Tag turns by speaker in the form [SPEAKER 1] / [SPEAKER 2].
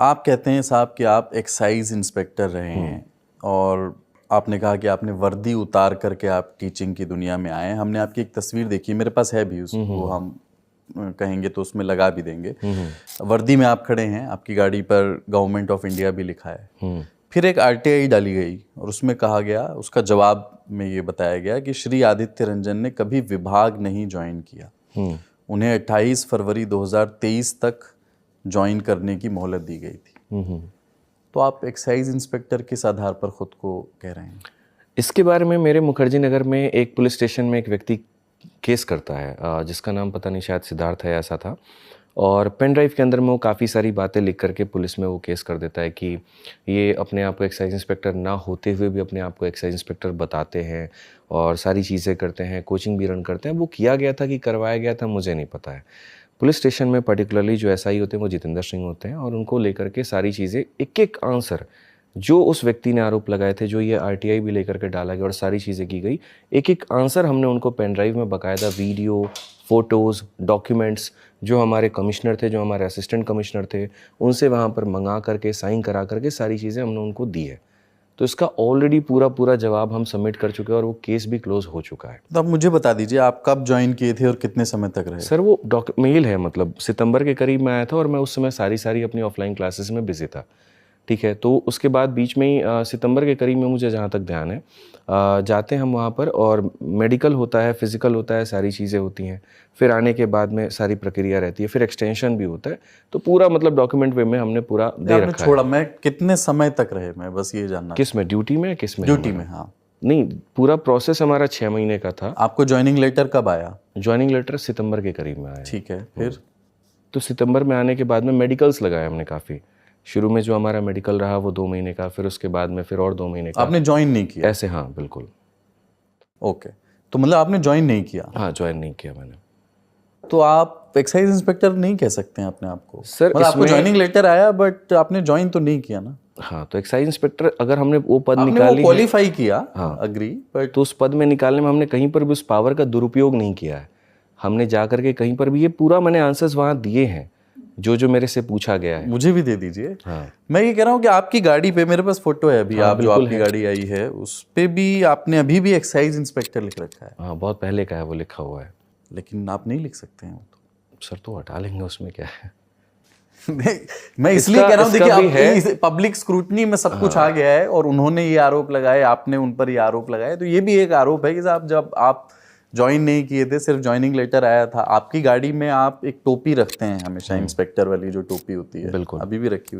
[SPEAKER 1] आप कहते हैं साहब कि आप एक्साइज इंस्पेक्टर रहे हैं और आपने कहा कि आपने वर्दी उतार करके आप टीचिंग की दुनिया में आए हैं। हमने आपकी एक तस्वीर देखी, मेरे पास है भी, वो हम कहेंगे तो उसमें लगा भी देंगे। वर्दी में आप खड़े हैं, आपकी गाड़ी पर गवर्नमेंट ऑफ इंडिया भी लिखा है। फिर एक आरटीआई डाली गई और उसमें कहा गया, उसका जवाब में ये बताया गया कि श्री आदित्य रंजन ने कभी विभाग नहीं ज्वाइन किया, उन्हें 28 फरवरी 2023 तक ज्वाइन करने की मोहलत दी गई थी। तो आप एक्साइज इंस्पेक्टर किस आधार पर खुद को कह रहे हैं?
[SPEAKER 2] इसके बारे में मेरे मुखर्जी नगर में एक पुलिस स्टेशन में एक व्यक्ति केस करता है, जिसका नाम पता नहीं, शायद सिद्धार्थ है, ऐसा था। और पेन ड्राइव के अंदर में वो काफ़ी सारी बातें लिख करके पुलिस में वो केस कर देता है कि ये अपने आप को एक्साइज इंस्पेक्टर ना होते हुए भी अपने आप को एक्साइज इंस्पेक्टर बताते हैं और सारी चीज़ें करते हैं, कोचिंग भी रन करते हैं। वो किया गया था कि करवाया गया था, मुझे नहीं पता है। पुलिस स्टेशन में पर्टिकुलरली जो एसआई होते हैं वो जितेंद्र सिंह होते हैं और उनको लेकर के सारी चीज़ें, एक एक आंसर जो उस व्यक्ति ने आरोप लगाए थे, जो ये आरटीआई भी लेकर के डाला गया और सारी चीज़ें की गई, एक एक आंसर हमने उनको पेन ड्राइव में बाकायदा वीडियो, फोटोज़, डॉक्यूमेंट्स, जो हमारे कमिश्नर थे, जो हमारे असिस्टेंट कमिश्नर थे, उनसे वहाँ पर मंगा करके, साइन करा करके सारी चीज़ें हमने उनको दी है। तो इसका ऑलरेडी पूरा जवाब हम सबमिट कर चुके हैं और वो केस भी क्लोज हो चुका है।
[SPEAKER 1] तो आप मुझे बता दीजिए, आप कब ज्वाइन किए थे और कितने समय तक रहे?
[SPEAKER 2] सर वो मेल है, मतलब सितंबर के करीब में आया था और मैं उस समय सारी अपनी ऑफलाइन क्लासेस में बिजी था। ठीक है, तो उसके बाद बीच में ही सितंबर के करीब में, मुझे जहाँ तक ध्यान है, जाते हैं हम वहाँ पर और मेडिकल होता है, फिजिकल होता है, सारी चीज़ें होती हैं। फिर आने के बाद में सारी प्रक्रिया रहती है, फिर एक्सटेंशन भी होता है। तो पूरा मतलब डॉक्यूमेंट वे में हमने पूरा दे रखा
[SPEAKER 1] छोड़ा मैं कितने समय तक रहे, मैं बस ये जानना।
[SPEAKER 2] किस में, ड्यूटी में, किस में?
[SPEAKER 1] ड्यूटी में, हाँ।
[SPEAKER 2] नहीं, पूरा प्रोसेस हमारा 6 महीने का था।
[SPEAKER 1] आपको ज्वाइनिंग लेटर कब आया?
[SPEAKER 2] ज्वाइनिंग लेटर सितंबर के करीब में आया।
[SPEAKER 1] ठीक है, फिर?
[SPEAKER 2] तो सितंबर में आने के बाद में मेडिकल्स लगाए हमने काफ़ी। शुरू में जो हमारा मेडिकल रहा वो 2 महीने का, फिर उसके बाद में फिर और 2 महीने का।
[SPEAKER 1] आपने ज्वाइन नहीं किया?
[SPEAKER 2] ऐसे, हाँ बिल्कुल।
[SPEAKER 1] ओके, तो मतलब आपने ज्वाइन नहीं किया?
[SPEAKER 2] हाँ, ज्वाइन नहीं किया मैंने।
[SPEAKER 1] तो आप एक्साइज इंस्पेक्टर नहीं कह सकते हैं अपने आप को
[SPEAKER 2] सर?
[SPEAKER 1] मतलब आपको ज्वाइनिंग लेटर आया बट आपने ज्वाइन तो नहीं किया ना?
[SPEAKER 2] हाँ, तो एक्साइज इंस्पेक्टर अगर हमने वो पद
[SPEAKER 1] आपने
[SPEAKER 2] निकाली,
[SPEAKER 1] क्वालिफाई किया,
[SPEAKER 2] हाँ
[SPEAKER 1] अग्री, बट
[SPEAKER 2] तो उस पद में निकालने में हमने कहीं पर भी उस पावर का दुरुपयोग नहीं किया है। हमने जा करके कहीं पर भी, ये पूरा मैंने आंसर्स वहाँ दिए हैं जो मेरे से पूछा गया है।
[SPEAKER 1] मुझे भी दे दीजिए।
[SPEAKER 2] हाँ,
[SPEAKER 1] मैं ये कह रहा हूँ कि आपकी गाड़ी पे, मेरे पास फोटो है अभी, आप जो आपकी गाड़ी आई है उस पे भी आपने अभी भी एक्साइज इंस्पेक्टर लिख रखा है।
[SPEAKER 2] हाँ, बहुत पहले का है वो लिखा हुआ है।
[SPEAKER 1] लेकिन आप नहीं लिख सकते हैं वो तो।
[SPEAKER 2] सर तो हटा लेंगे, उसमें क्या है।
[SPEAKER 1] मैं इसलिए कह रहा हूँ, देखिए पब्लिक स्क्रूटनी में सब कुछ आ गया है और उन्होंने ये आरोप लगाए, आपने उन पर ये आरोप लगाए, तो ये भी एक आरोप है कि साहब जब आप ज्वाइन नहीं किए थे, सिर्फ ज्वाइनिंग लेटर आया था। आपकी गाड़ी में आप एक टोपी रखते हैं हमेशा, इंस्पेक्टर वाली जो टोपी होती है,
[SPEAKER 2] बिल्कुल
[SPEAKER 1] अभी भी रखी हुई